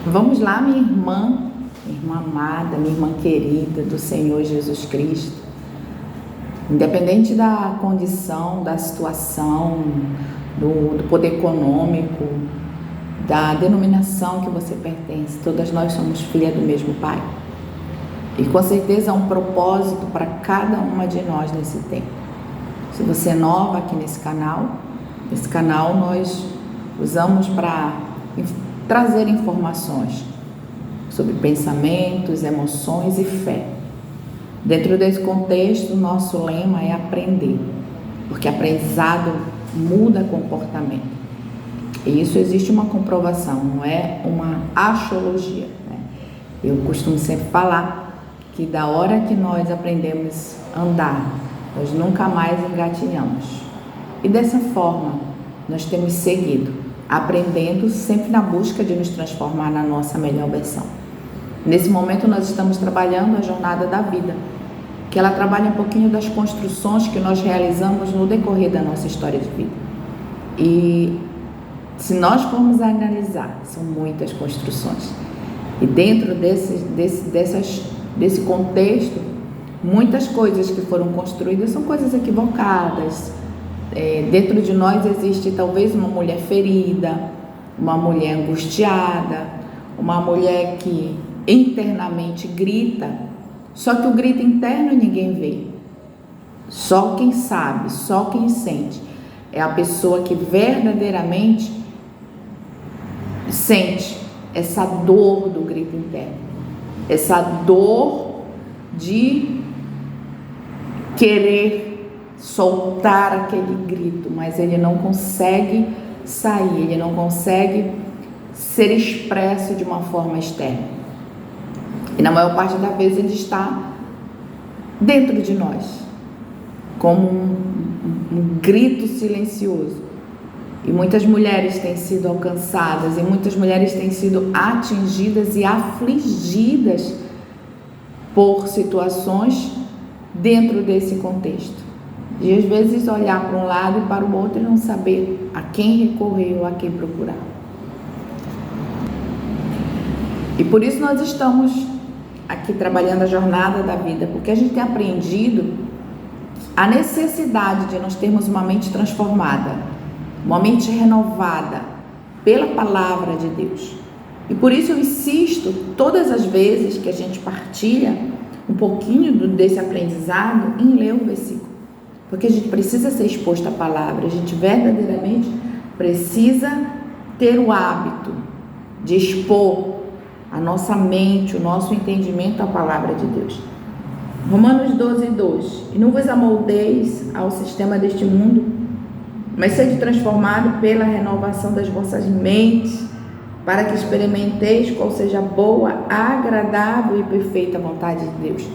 Vamos lá, minha irmã amada, minha irmã querida do Senhor Jesus Cristo. Independente da condição, da situação, do poder econômico, da denominação que você pertence, todas nós somos filhas do mesmo Pai. E com certeza há um propósito para cada uma de nós nesse tempo. Se você é nova aqui nesse canal nós usamos para trazer informações sobre pensamentos, emoções e fé. Dentro desse contexto, nosso lema é aprender, porque aprendizado muda comportamento. E isso existe uma comprovação, não é uma axiologia, né? Eu costumo sempre falar que da hora que nós aprendemos a andar, nós nunca mais engatinhamos. E dessa forma, nós temos seguido, aprendendo sempre na busca de nos transformar na nossa melhor versão. Nesse momento nós estamos trabalhando a jornada da vida, que ela trabalha um pouquinho das construções que nós realizamos no decorrer da nossa história de vida. E se nós formos analisar, são muitas construções. E dentro desse contexto, muitas coisas que foram construídas são coisas equivocadas. Dentro de nós existe talvez uma mulher ferida, uma mulher angustiada, uma mulher que internamente grita, só que o grito interno ninguém vê. Só quem sabe, só quem sente é a pessoa que verdadeiramente sente essa dor do grito interno, essa dor de querer soltar aquele grito, mas ele não consegue sair, ele não consegue ser expresso de uma forma externa. E na maior parte das vezes ele está dentro de nós, como um grito silencioso. E muitas mulheres têm sido alcançadas, e muitas mulheres têm sido atingidas e afligidas por situações dentro desse contexto. E às vezes olhar para um lado e para o outro e não saber a quem recorrer ou a quem procurar. E por isso nós estamos aqui trabalhando a jornada da vida, porque a gente tem aprendido a necessidade de nós termos uma mente transformada, uma mente renovada pela palavra de Deus. E por isso eu insisto todas as vezes que a gente partilha um pouquinho desse aprendizado em ler o versículo. Porque a gente precisa ser exposto à palavra, a gente verdadeiramente precisa ter o hábito de expor a nossa mente, o nosso entendimento à palavra de Deus. Romanos 12:2. E não vos amoldeis ao sistema deste mundo, mas sede transformado pela renovação das vossas mentes, para que experimenteis qual seja a boa, agradável e perfeita vontade de Deus.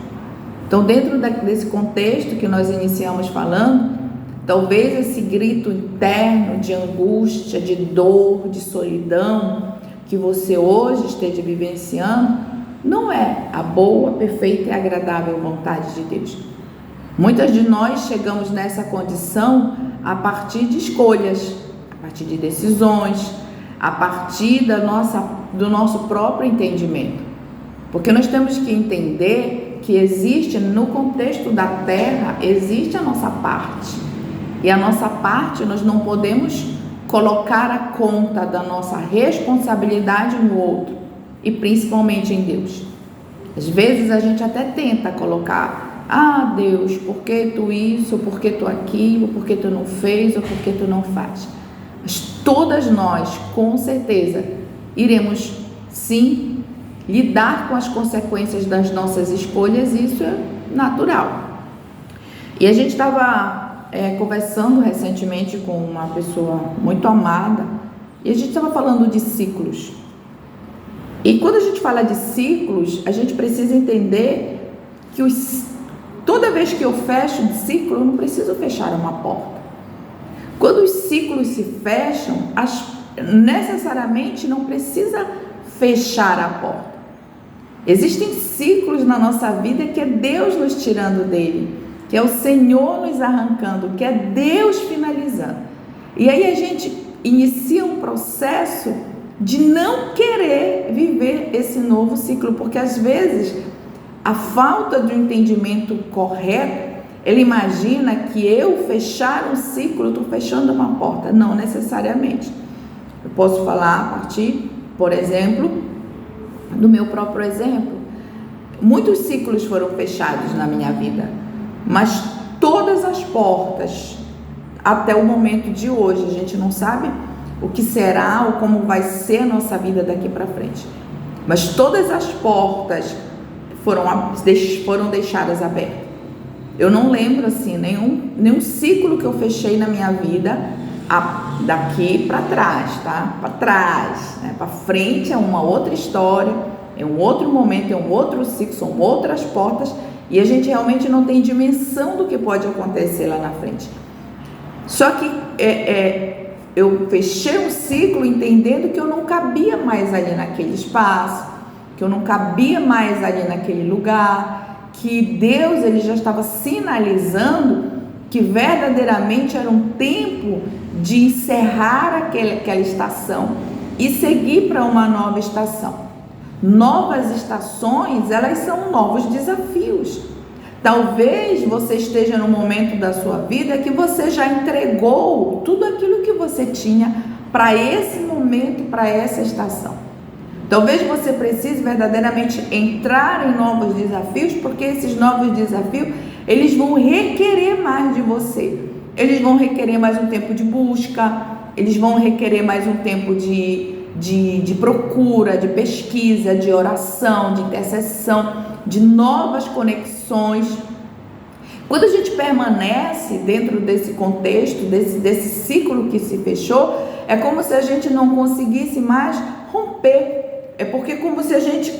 Então, dentro desse contexto que nós iniciamos falando, talvez esse grito interno de angústia, de dor, de solidão que você hoje esteja vivenciando, não é a boa, perfeita e agradável vontade de Deus. Muitas de nós chegamos nessa condição a partir de escolhas, a partir de decisões, a partir do nosso próprio entendimento. Porque nós temos que entender que existe no contexto da terra, existe a nossa parte. E a nossa parte nós não podemos colocar a conta da nossa responsabilidade no outro, e principalmente em Deus. Às vezes a gente até tenta colocar: ah, Deus, por que tu isso, por que tu aquilo, por que tu não fez ou por que tu não faz? Mas todas nós, com certeza, iremos sim lidar com as consequências das nossas escolhas, isso é natural. E a gente estava conversando recentemente com uma pessoa muito amada, e a gente estava falando de ciclos. E quando a gente fala de ciclos, a gente precisa entender que toda vez que eu fecho um ciclo, eu não preciso fechar uma porta. Quando os ciclos se fecham, necessariamente não precisa fechar a porta. Existem ciclos na nossa vida que é Deus nos tirando dele, que é o Senhor nos arrancando, que é Deus finalizando. E aí a gente inicia um processo de não querer viver esse novo ciclo, porque às vezes a falta do entendimento correto, ele imagina que eu fechar um ciclo, eu estou fechando uma porta. Não necessariamente. Eu posso falar a partir, por exemplo, do meu próprio exemplo. Muitos ciclos foram fechados na minha vida, mas todas as portas, até o momento de hoje, a gente não sabe o que será ou como vai ser a nossa vida daqui para frente. Mas todas as portas foram deixadas abertas. Eu não lembro assim nenhum ciclo que eu fechei na minha vida daqui para trás, tá? Para trás, né? Para frente é uma outra história, é um outro momento, é um outro ciclo, são outras portas e a gente realmente não tem dimensão do que pode acontecer lá na frente. Só que eu fechei um ciclo entendendo que eu não cabia mais ali naquele espaço, que eu não cabia mais ali naquele lugar, que Deus ele já estava sinalizando que verdadeiramente era um tempo de encerrar aquela estação e seguir para uma nova estação. Novas estações, elas são novos desafios. Talvez você esteja no momento da sua vida que você já entregou tudo aquilo que você tinha para esse momento, para essa estação. Talvez você precise verdadeiramente entrar em novos desafios, porque esses novos desafios, eles vão requerer mais de você. Eles vão requerer mais um tempo de busca, eles vão requerer mais um tempo de procura, de pesquisa, de oração, de intercessão, de novas conexões. Quando a gente permanece dentro desse contexto, desse ciclo que se fechou, é como se a gente não conseguisse mais romper. É porque como se a gente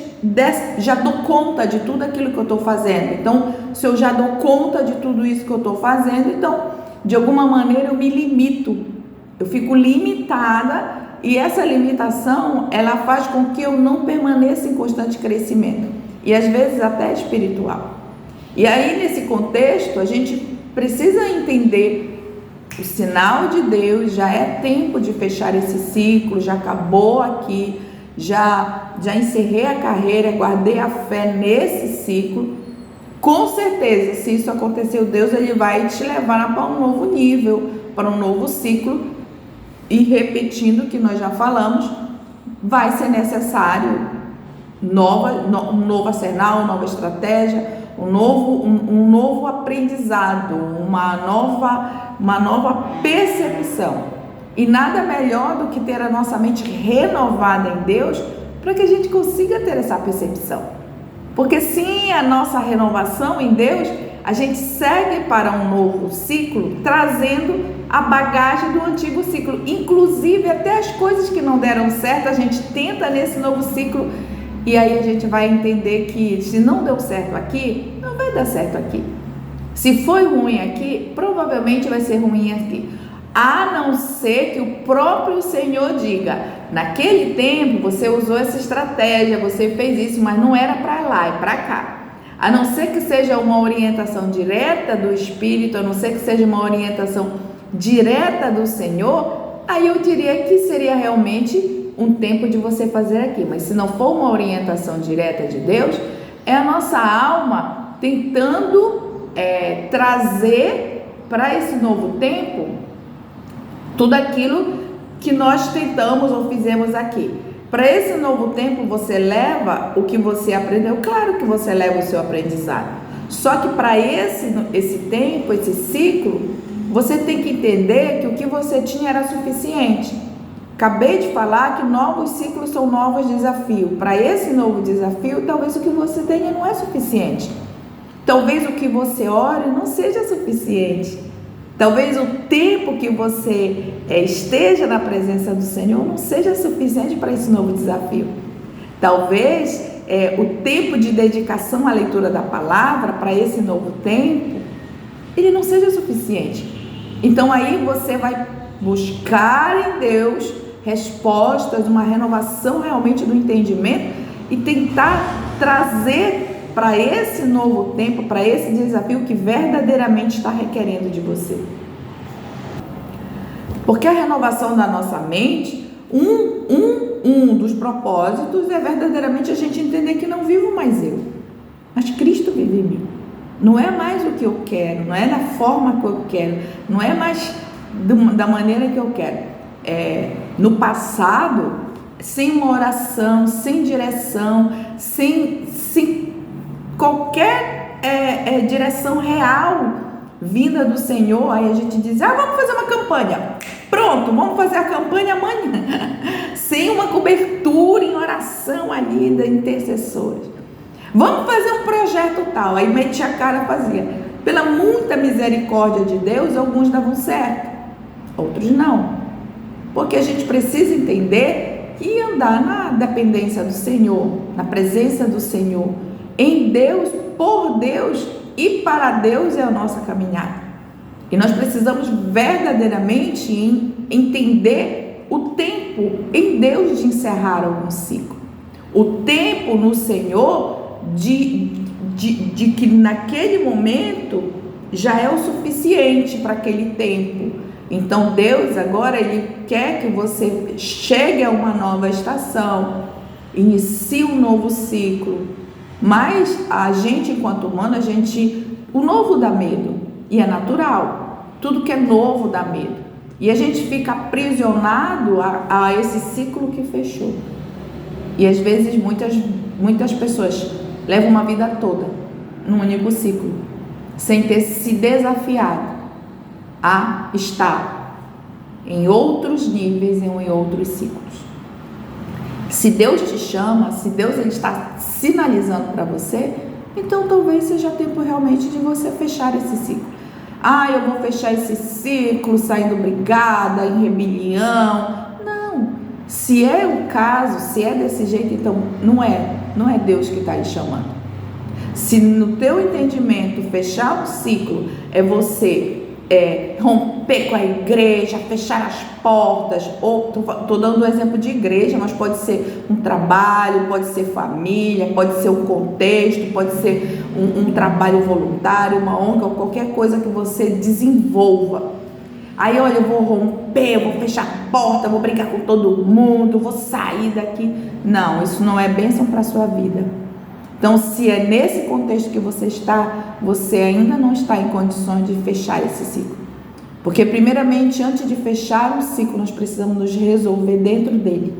já dou conta de tudo aquilo que eu estou fazendo. Então, se eu já dou conta de tudo isso que eu estou fazendo, então, de alguma maneira eu me limito. Eu fico limitada e essa limitação, ela faz com que eu não permaneça em constante crescimento. E às vezes até espiritual. E aí, nesse contexto, a gente precisa entender o sinal de Deus, já é tempo de fechar esse ciclo, já acabou aqui. Já encerrei a carreira, guardei a fé nesse ciclo. Com certeza, se isso aconteceu, Deus ele vai te levar para um novo nível, para um novo ciclo. E repetindo o que nós já falamos, vai ser necessário um novo arsenal, uma nova estratégia, um novo aprendizado, uma nova percepção. E nada melhor do que ter a nossa mente renovada em Deus para que a gente consiga ter essa percepção. Porque sem a nossa renovação em Deus, a gente segue para um novo ciclo, trazendo a bagagem do antigo ciclo. Inclusive, até as coisas que não deram certo, a gente tenta nesse novo ciclo. E aí a gente vai entender que se não deu certo aqui, não vai dar certo aqui. Se foi ruim aqui, provavelmente vai ser ruim aqui. A não ser que o próprio Senhor diga, naquele tempo você usou essa estratégia, você fez isso, mas não era para lá, é para cá. A não ser que seja uma orientação direta do Espírito, a não ser que seja uma orientação direta do Senhor, aí eu diria que seria realmente um tempo de você fazer aqui. Mas se não for uma orientação direta de Deus, é a nossa alma tentando trazer para esse novo tempo tudo aquilo que nós tentamos ou fizemos aqui. Para esse novo tempo, você leva o que você aprendeu. Claro que você leva o seu aprendizado. Só que para esse tempo, esse ciclo, você tem que entender que o que você tinha era suficiente. Acabei de falar que novos ciclos são novos desafios. Para esse novo desafio, talvez o que você tenha não é suficiente. Talvez o que você ore não seja suficiente. Talvez o tempo que você esteja na presença do Senhor não seja suficiente para esse novo desafio. Talvez o tempo de dedicação à leitura da palavra para esse novo tempo, ele não seja suficiente. Então aí você vai buscar em Deus respostas, uma renovação realmente do entendimento e tentar trazer para esse novo tempo, para esse desafio que verdadeiramente está requerendo de você. Porque a renovação da nossa mente, um um dos propósitos é verdadeiramente a gente entender que não vivo mais eu, mas Cristo vive em mim. Não é mais o que eu quero, não é da forma que eu quero, não é mais da maneira que eu quero. No passado, sem uma oração, sem direção, sem qualquer direção real vinda do Senhor, aí a gente diz, vamos fazer uma campanha. Pronto, vamos fazer a campanha amanhã. Sem uma cobertura em oração ali da intercessores. Vamos fazer um projeto tal. Aí metia a cara, fazia. Pela muita misericórdia de Deus, alguns davam certo, outros não. Porque a gente precisa entender que andar na dependência do Senhor, na presença do Senhor, em Deus, por Deus e para Deus é a nossa caminhada. E nós precisamos verdadeiramente entender o tempo em Deus de encerrar algum ciclo. O tempo no Senhor de que naquele momento já é o suficiente para aquele tempo. Então Deus agora Ele quer que você chegue a uma nova estação, inicie um novo ciclo. Mas a gente, enquanto humano, o novo dá medo. E é natural, tudo que é novo dá medo. E a gente fica aprisionado a esse ciclo que fechou. E às vezes muitas pessoas levam uma vida toda num único ciclo, sem ter se desafiado a estar em outros níveis, em outros ciclos. Se Deus te chama, se Deus ele está sinalizando para você, então talvez seja tempo realmente de você fechar esse ciclo. Eu vou fechar esse ciclo saindo brigada, em rebelião. Não. Se é o caso, se é desse jeito, então não é Deus que está lhe chamando. Se no teu entendimento fechar um ciclo é você romper com a igreja, fechar as portas, ou estou dando um exemplo de igreja, mas pode ser um trabalho, pode ser família, pode ser um contexto, pode ser um trabalho voluntário, uma ONG, ou qualquer coisa que você desenvolva. Aí olha, eu vou romper, eu vou fechar a porta, eu vou brigar com todo mundo, vou sair daqui. Não, isso não é bênção para a sua vida. Então, se é nesse contexto que você está, você ainda não está em condições de fechar esse ciclo. Porque, primeiramente, antes de fechar um ciclo, nós precisamos nos resolver dentro dele.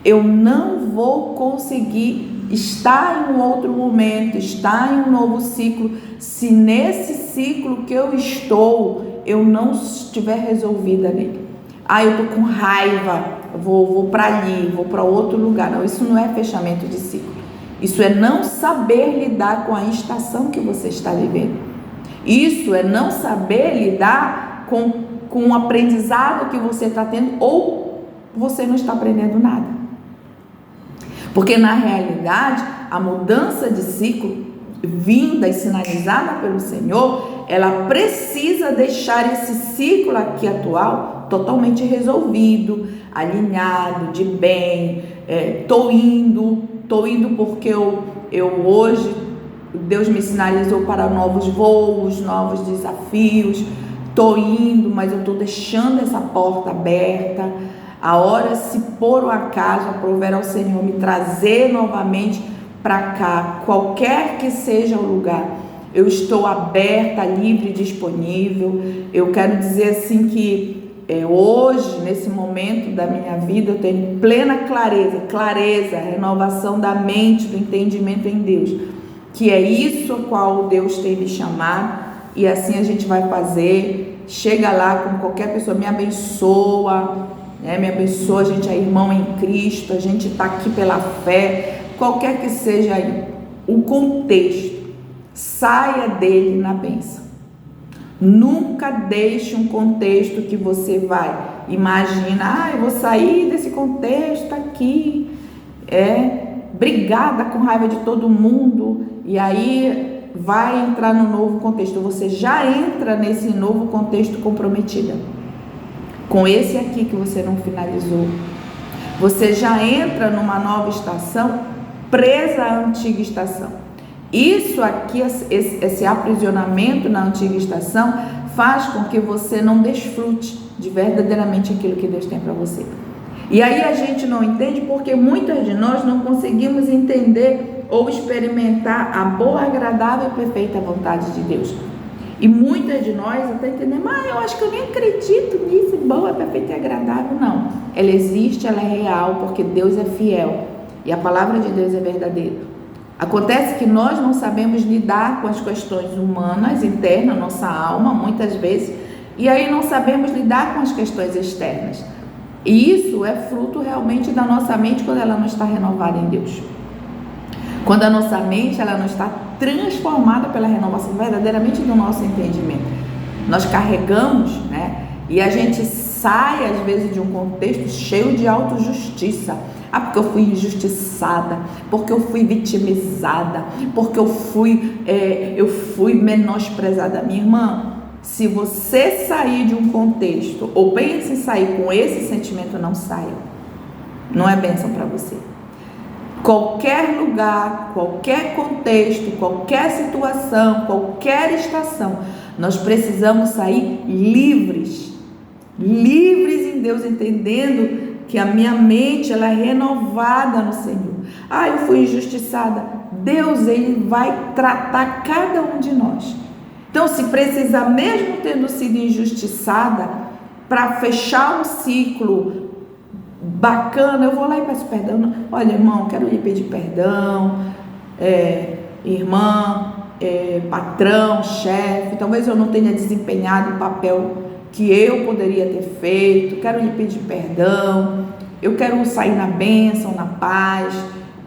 Eu não vou conseguir estar em um outro momento, estar em um novo ciclo, se nesse ciclo que eu estou, eu não estiver resolvida nele. Eu estou com raiva, vou para ali, vou para outro lugar. Não, isso não é fechamento de ciclo. Isso é não saber lidar com a estação que você está vivendo. Isso é não saber lidar com o aprendizado que você está tendo ou você não está aprendendo nada. Porque na realidade, a mudança de ciclo vinda e sinalizada pelo Senhor, ela precisa deixar esse ciclo aqui atual totalmente resolvido, alinhado, de bem. Estou indo porque eu hoje, Deus me sinalizou para novos voos, novos desafios. Estou indo, mas eu estou deixando essa porta aberta. A hora, se por um acaso aprover ao Senhor me trazer novamente para cá, qualquer que seja o lugar, eu estou aberta, livre, disponível. Eu quero dizer assim que hoje, nesse momento da minha vida, eu tenho plena clareza, renovação da mente, do entendimento em Deus, que é isso a qual Deus tem me chamado, e assim a gente vai fazer. Chega lá com qualquer pessoa, me abençoa, a gente é irmão em Cristo, a gente está aqui pela fé, qualquer que seja o contexto, saia dele na bênção. Nunca deixe um contexto que você vai imaginar, eu vou sair desse contexto aqui, brigada, com raiva de todo mundo, e aí vai entrar no novo contexto. Você já entra nesse novo contexto comprometida com esse aqui que você não finalizou. Você já entra numa nova estação presa à antiga estação. Isso aqui, esse aprisionamento na antiga estação, faz com que você não desfrute de verdadeiramente aquilo que Deus tem para você. E aí a gente não entende porque muitas de nós não conseguimos entender ou experimentar a boa, agradável e perfeita vontade de Deus. E muitas de nós até entendemos, eu acho que eu nem acredito nisso, boa, perfeita e agradável. Não, ela existe, ela é real, porque Deus é fiel e a palavra de Deus é verdadeira. Acontece que nós não sabemos lidar com as questões humanas, internas, nossa alma, muitas vezes, e aí não sabemos lidar com as questões externas. E isso é fruto realmente da nossa mente quando ela não está renovada em Deus. Quando a nossa mente ela não está transformada pela renovação verdadeiramente do nosso entendimento. Nós carregamos, e a gente sai às vezes de um contexto cheio de autojustiça. Porque eu fui injustiçada, porque eu fui vitimizada, porque eu fui menosprezada. Minha irmã, se você sair de um contexto, ou pense em sair com esse sentimento, não saia. Não é bênção para você. Qualquer lugar, qualquer contexto, qualquer situação, qualquer estação, nós precisamos sair livres em Deus, entendendo que a minha mente ela é renovada no Senhor. Eu fui injustiçada. Deus, Ele vai tratar cada um de nós. Então, se precisar, mesmo tendo sido injustiçada, para fechar um ciclo bacana, eu vou lá e peço perdão. Olha, irmão, quero lhe pedir perdão, irmã, patrão, chefe, talvez eu não tenha desempenhado o papel que eu poderia ter feito, quero lhe pedir perdão, eu quero sair na bênção, na paz,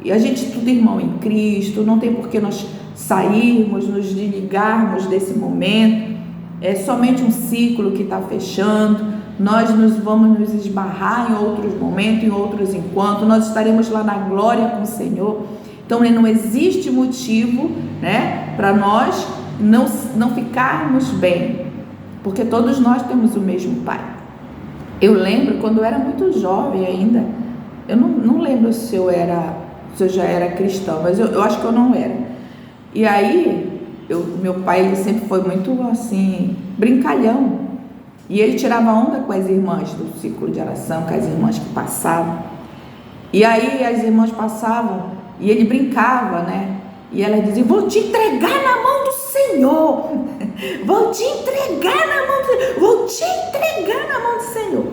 e a gente tudo irmão em Cristo, não tem por que nós sairmos, nos desligarmos desse momento, é somente um ciclo que está fechando, nós vamos nos esbarrar em outros momentos, em outros encontros, nós estaremos lá na glória com o Senhor. Então não existe motivo, para nós não ficarmos bem, porque todos nós temos o mesmo Pai. Eu lembro quando eu era muito jovem ainda, eu não lembro se eu já era cristão, mas eu acho que eu não era. E aí, meu pai ele sempre foi muito assim, brincalhão, e ele tirava onda com as irmãs do círculo de oração, com as irmãs que passavam. E aí as irmãs passavam e ele brincava, e elas diziam: vou te entregar na mão do Senhor, vou te entregar na mão do Senhor, vou te entregar na mão do Senhor.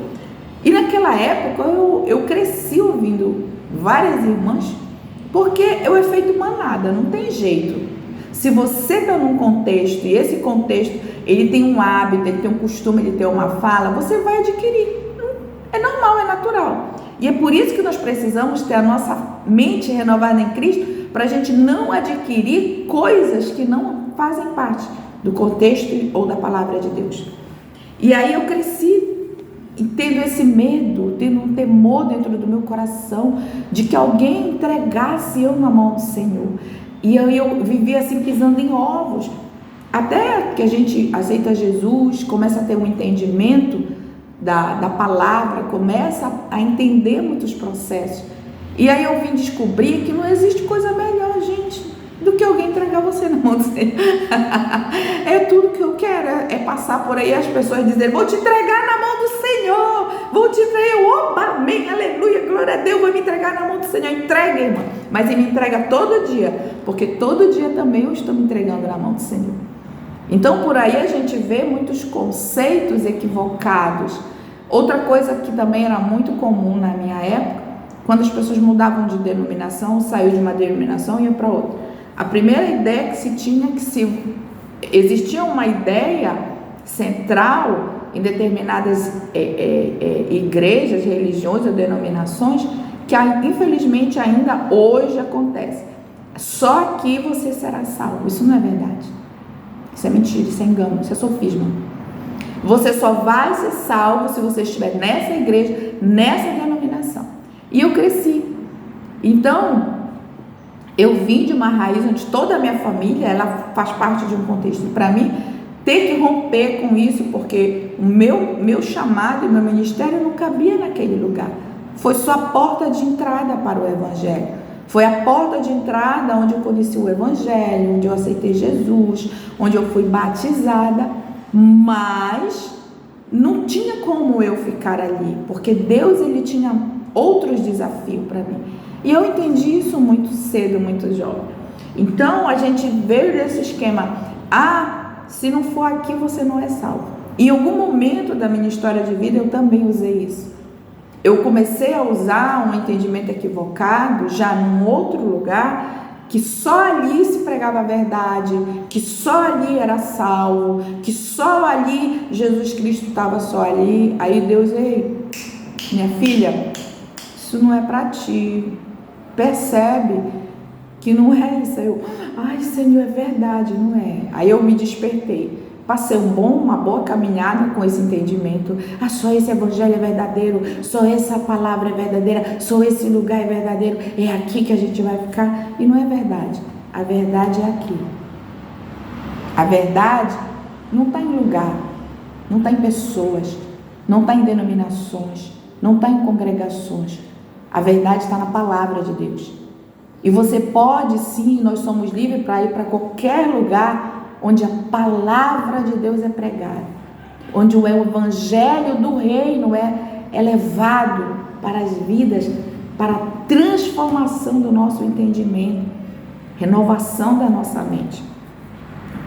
E naquela época eu cresci ouvindo várias irmãs, porque é o efeito manada, não tem jeito. Se você está num contexto, e esse contexto ele tem um hábito, ele tem um costume, ele tem uma fala, você vai adquirir. É normal, é natural. E é por isso que nós precisamos ter a nossa mente renovada em Cristo, para a gente não adquirir coisas que não fazem parte do contexto ou da palavra de Deus. E aí eu cresci tendo esse medo, tendo um temor dentro do meu coração de que alguém entregasse eu na mão do Senhor. E eu vivia assim pisando em ovos, até que a gente aceita Jesus, começa a ter um entendimento da palavra, começa a entender muitos processos. E aí eu vim descobrir que não existe coisa melhor, gente, do que alguém entregar você na mão do Senhor. É tudo que eu quero, é passar por aí as pessoas dizerem: vou te entregar na mão do Senhor, vou te entregar, oba, amém, aleluia, glória a Deus, vou me entregar na mão do Senhor. Entrega, irmã, mas ele me entrega todo dia, porque todo dia também eu estou me entregando na mão do Senhor. Então por aí a gente vê muitos conceitos equivocados. Outra coisa que também era muito comum na minha época, quando as pessoas mudavam de denominação, saiu de uma denominação e ia para outra, a primeira ideia que se tinha, existia uma ideia central em determinadas igrejas, religiões ou denominações, que infelizmente ainda hoje acontece: só aqui você será salvo. Isso não é verdade, isso é mentira, isso é engano, isso é sofisma. Você só vai ser salvo se você estiver nessa igreja, nessa denominação. E eu cresci, então eu vim de uma raiz onde toda a minha família ela faz parte de um contexto. Para mim, ter que romper com isso, porque o meu chamado e meu ministério não cabia naquele lugar. Foi só a porta de entrada para o Evangelho. Foi a porta de entrada onde eu conheci o Evangelho, onde eu aceitei Jesus, onde eu fui batizada, mas não tinha como eu ficar ali, porque Deus ele tinha outros desafios para mim. E eu entendi isso muito cedo, muito jovem. Então a gente veio desse esquema: se não for aqui, você não é salvo. Em algum momento da minha história de vida eu também usei isso. Eu comecei a usar um entendimento equivocado já num outro lugar, que só ali se pregava a verdade, que só ali era salvo, que só ali Jesus Cristo estava só ali. Aí Deus: ei, minha filha, isso não é para ti. Percebe que não é isso. Aí eu: ai, Senhor, é verdade, não é. Aí eu me despertei. Passei uma boa caminhada com esse entendimento. Só esse evangelho é verdadeiro, só essa palavra é verdadeira, só esse lugar é verdadeiro, é aqui que a gente vai ficar. E não é verdade. A verdade é aqui. A verdade não está em lugar, não está em pessoas, não está em denominações, não está em congregações. A verdade está na palavra de Deus. E você pode sim, nós somos livres para ir para qualquer lugar onde a palavra de Deus é pregada, onde o evangelho do reino é levado para as vidas, para a transformação do nosso entendimento, renovação da nossa mente.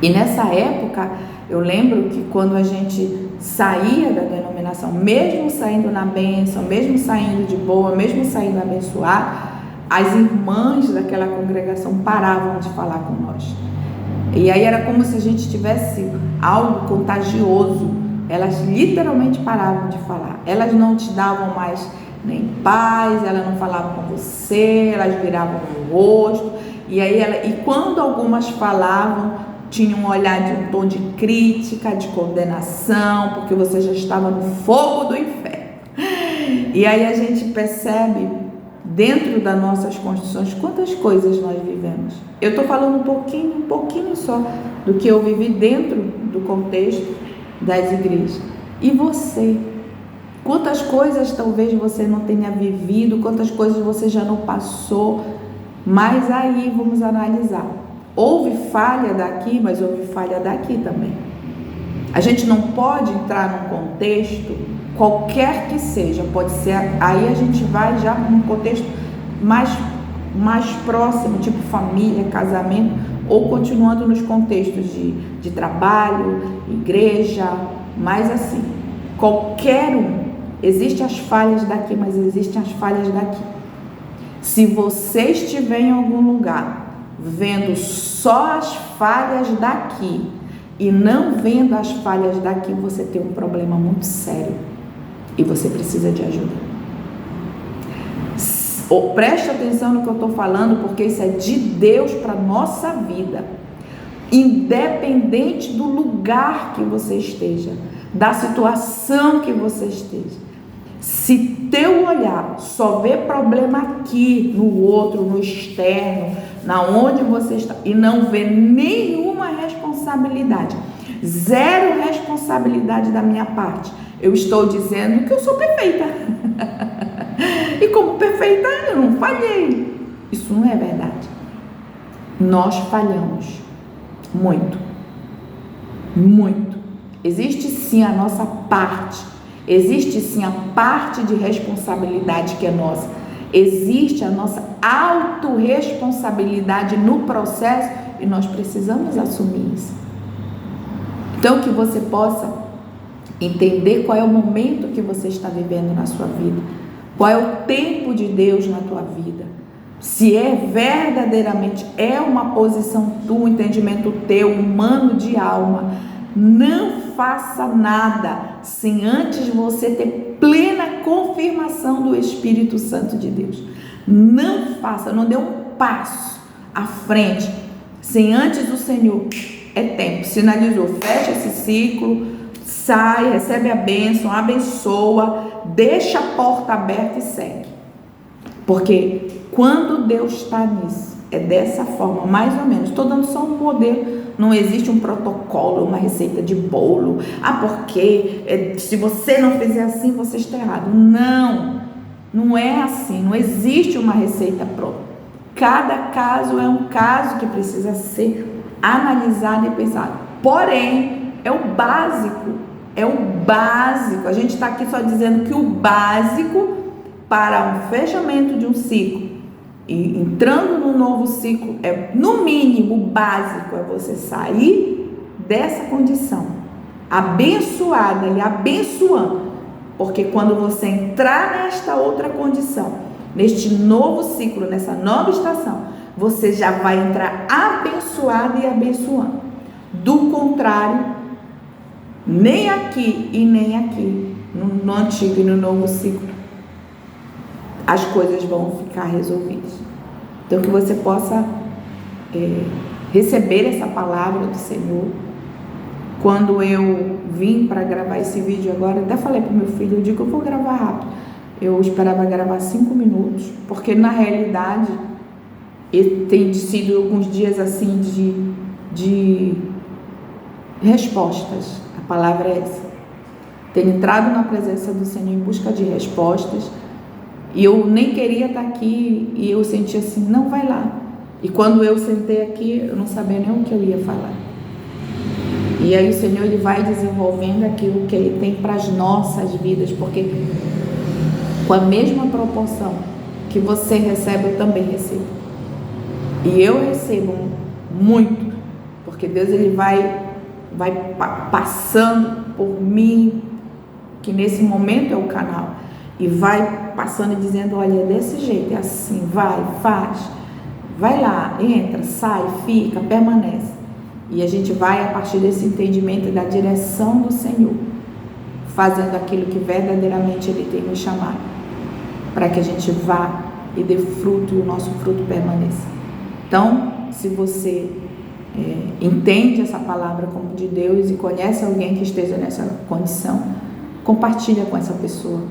E nessa época, eu lembro que quando a gente saía da denominação, mesmo saindo na bênção, mesmo saindo de boa, mesmo saindo abençoado, as irmãs daquela congregação paravam de falar com nós. E aí era como se a gente tivesse algo contagioso. Elas literalmente paravam de falar. Elas não te davam mais nem paz, elas não falavam com você, elas viravam o rosto. E quando algumas falavam, tinham um olhar de um tom de crítica, de condenação, porque você já estava no fogo do inferno. E aí a gente percebe, dentro das nossas construções, quantas coisas nós vivemos. Eu estou falando um pouquinho só do que eu vivi dentro do contexto das igrejas. E você? Quantas coisas talvez você não tenha vivido, quantas coisas você já não passou, mas aí vamos analisar. Houve falha daqui, mas houve falha daqui também. A gente não pode entrar num contexto, qualquer que seja, pode ser, aí a gente vai já para um contexto mais próximo, tipo família, casamento, ou continuando nos contextos de trabalho, igreja, mas assim, qualquer um, existem as falhas daqui, mas existem as falhas daqui. Se você estiver em algum lugar vendo só as falhas daqui e não vendo as falhas daqui, você tem um problema muito sério e você precisa de ajuda. Preste atenção no que eu estou falando, porque isso é de Deus para a nossa vida. Independente do lugar que você esteja, da situação que você esteja. Se teu olhar só vê problema aqui, no outro, no externo, na onde você está, e não vê nenhuma responsabilidade, zero responsabilidade da minha parte, eu estou dizendo que eu sou perfeita. E como perfeita, eu não falhei. Isso não é verdade. Nós falhamos muito. Muito. Existe sim a nossa parte. Existe sim a parte de responsabilidade que é nossa. Existe a nossa autorresponsabilidade no processo e nós precisamos assumir isso. Então, que você possa entender qual é o momento que você está vivendo na sua vida, qual é o tempo de Deus na tua vida, se é verdadeiramente uma posição tua, um entendimento teu, humano de alma. Não faça nada sem antes você ter plena confirmação do Espírito Santo de Deus. Não faça, não dê um passo à frente sem antes o Senhor, é tempo, sinalizou, fecha esse ciclo, sai, recebe a bênção, abençoa, deixa a porta aberta e segue. Porque quando Deus está nisso, é dessa forma, mais ou menos. Estou dando só um modelo, não existe um protocolo, uma receita de bolo. Porque se você não fizer assim, você está errado. Não, não é assim, não existe uma receita pronta. Cada caso é um caso que precisa ser analisado e pensado. Porém, é o básico. A gente está aqui só dizendo que o básico para um fechamento de um ciclo e entrando num novo ciclo, no mínimo básico, é você sair dessa condição abençoada e abençoando, porque quando você entrar nesta outra condição, neste novo ciclo, nessa nova estação, você já vai entrar abençoado e abençoando. Do contrário, nem aqui e nem aqui, no antigo e no novo ciclo, as coisas vão ficar resolvidas. Então, que você possa receber essa palavra do Senhor. Quando eu vim para gravar esse vídeo agora, até falei para o meu filho, eu digo, eu vou gravar rápido. Eu esperava gravar 5 minutos, porque na realidade tem sido alguns dias assim de respostas. A palavra é essa. Tenho entrado na presença do Senhor em busca de respostas, e eu nem queria estar aqui, e eu senti assim, não, vai lá. E quando eu sentei aqui, eu não sabia nem o que eu ia falar. E aí o Senhor, Ele vai desenvolvendo aquilo que Ele tem para as nossas vidas, porque com a mesma proporção que você recebe, eu também recebo. E eu recebo muito, porque Deus, Ele vai passando por mim, que nesse momento é o canal, e vai passando e dizendo, olha, é desse jeito, é assim, vai, faz, vai lá, entra, sai, fica, permanece. E a gente vai, a partir desse entendimento da direção do Senhor, fazendo aquilo que verdadeiramente Ele tem nos chamado, para que a gente vá e dê fruto e o nosso fruto permaneça. Então, se você entende essa palavra como de Deus e conhece alguém que esteja nessa condição, compartilha com essa pessoa,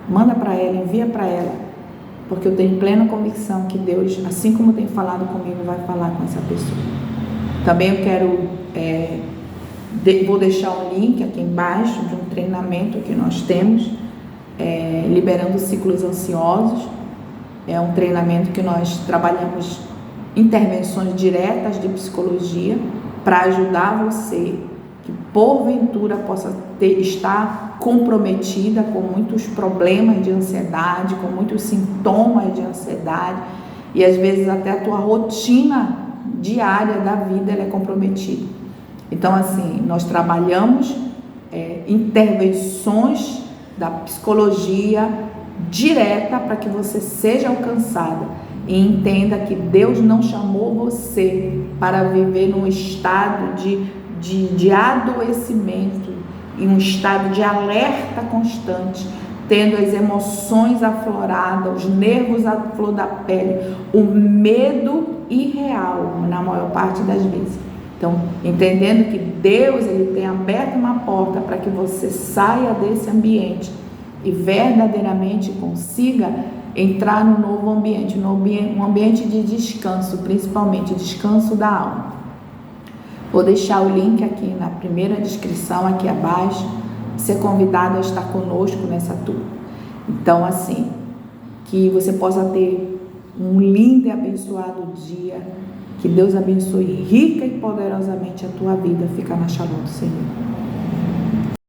manda para ela, envia para ela, porque eu tenho plena convicção que Deus, assim como tem falado comigo, vai falar com essa pessoa. Também eu quero, vou deixar um link aqui embaixo de um treinamento que nós temos, Liberando Ciclos Ansiosos. É um treinamento que nós trabalhamos intervenções diretas de psicologia para ajudar você que porventura possa estar comprometida com muitos problemas de ansiedade, com muitos sintomas de ansiedade, e às vezes até a tua rotina diária da vida ela é comprometida. Então, assim, nós trabalhamos intervenções da psicologia direta para que você seja alcançada e entenda que Deus não chamou você para viver num estado de adoecimento e um estado de alerta constante, tendo as emoções afloradas, os nervos à flor da pele, o medo irreal na maior parte das vezes. Então, entendendo que Deus, Ele tem aberto uma porta para que você saia desse ambiente e verdadeiramente consiga entrar no novo ambiente, um ambiente de descanso, principalmente descanso da alma. Vou deixar o link aqui na primeira descrição, aqui abaixo, ser convidado a estar conosco nessa turma. Então, assim, que você possa ter um lindo e abençoado dia, que Deus abençoe rica e poderosamente a tua vida. Fica na Shalom do Senhor.